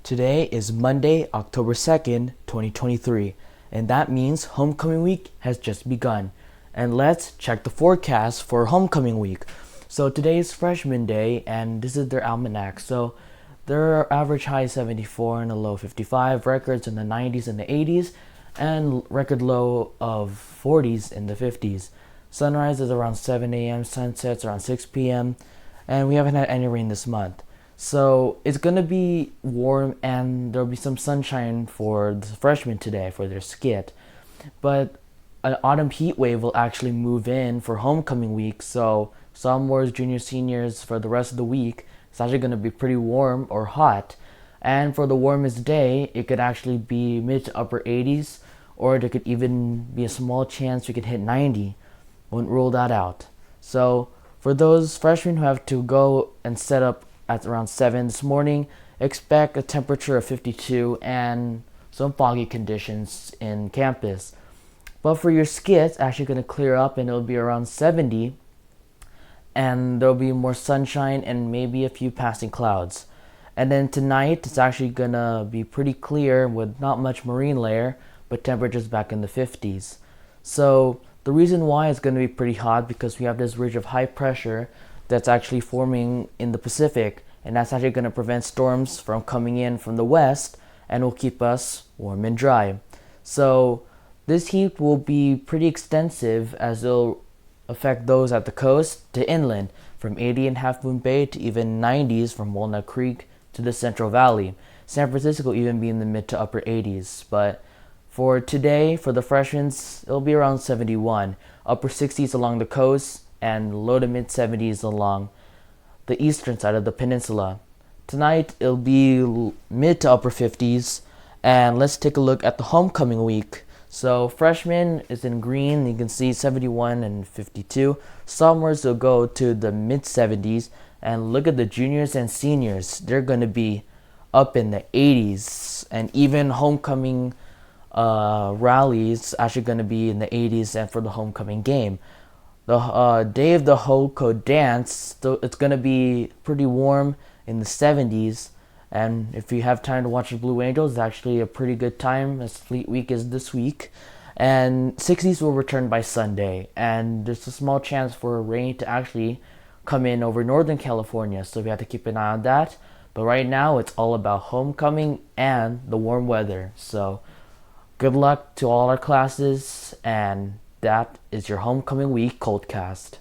Today is Monday, October 2nd, 2023, and that means homecoming week has just begun. And let's check the forecast for homecoming week. So today is freshman day, and this is their almanac. So their average high is 74 and a low 55, records in the 90s and the 80s, and record low of 40s in the 50s. Sunrise is around 7 a.m., sunsets around 6 p.m., and we haven't had any rain this month. So it's gonna be warm and there'll be some sunshine for the freshmen today for their skit. But an autumn heat wave will actually move in for homecoming week. So sophomores, juniors, seniors for the rest of the week, it's actually gonna be pretty warm or hot. And for the warmest day, it could actually be mid to upper 80s, or there could even be a small chance we could hit 90. Wouldn't rule that out. So for those freshmen who have to go and set up at around 7 this morning, expect a temperature of 52 and some foggy conditions in campus. But for your skits, it's actually going to clear up and it'll be around 70, and there'll be more sunshine and maybe a few passing clouds. And then tonight, it's actually going to be pretty clear with not much marine layer, but temperatures back in the 50s. So the reason why it's going to be pretty hot because we have this ridge of high pressure that's actually forming in the Pacific, and that's actually going to prevent storms from coming in from the west and will keep us warm and dry. So this heat will be pretty extensive as it'll affect those at the coast to inland, from 80 in Half Moon Bay to even 90s from Walnut Creek to the Central Valley. San Francisco will even be in the mid to upper 80s. But for today, for the freshmen, it'll be around 71, upper 60s along the coast, and low to mid 70s along the eastern side of the peninsula. Tonight it'll be mid to upper 50s, and let's take a look at the homecoming week. So freshmen is in green, you can see 71 and 52. Sophomores will go to the mid 70s, and look at the juniors and seniors, they're going to be up in the 80s, and even homecoming rallies actually going to be in the 80s and for the homecoming game. The day of the Holco dance, it's going to be pretty warm in the 70s. And if you have time to watch the Blue Angels, it's actually a pretty good time as Fleet Week is this week. And 60s will return by Sunday. And there's a small chance for rain to actually come in over Northern California. So we have to keep an eye on that. But right now, it's all about homecoming and the warm weather. So good luck to all our classes, and that is your homecoming week Coltcast.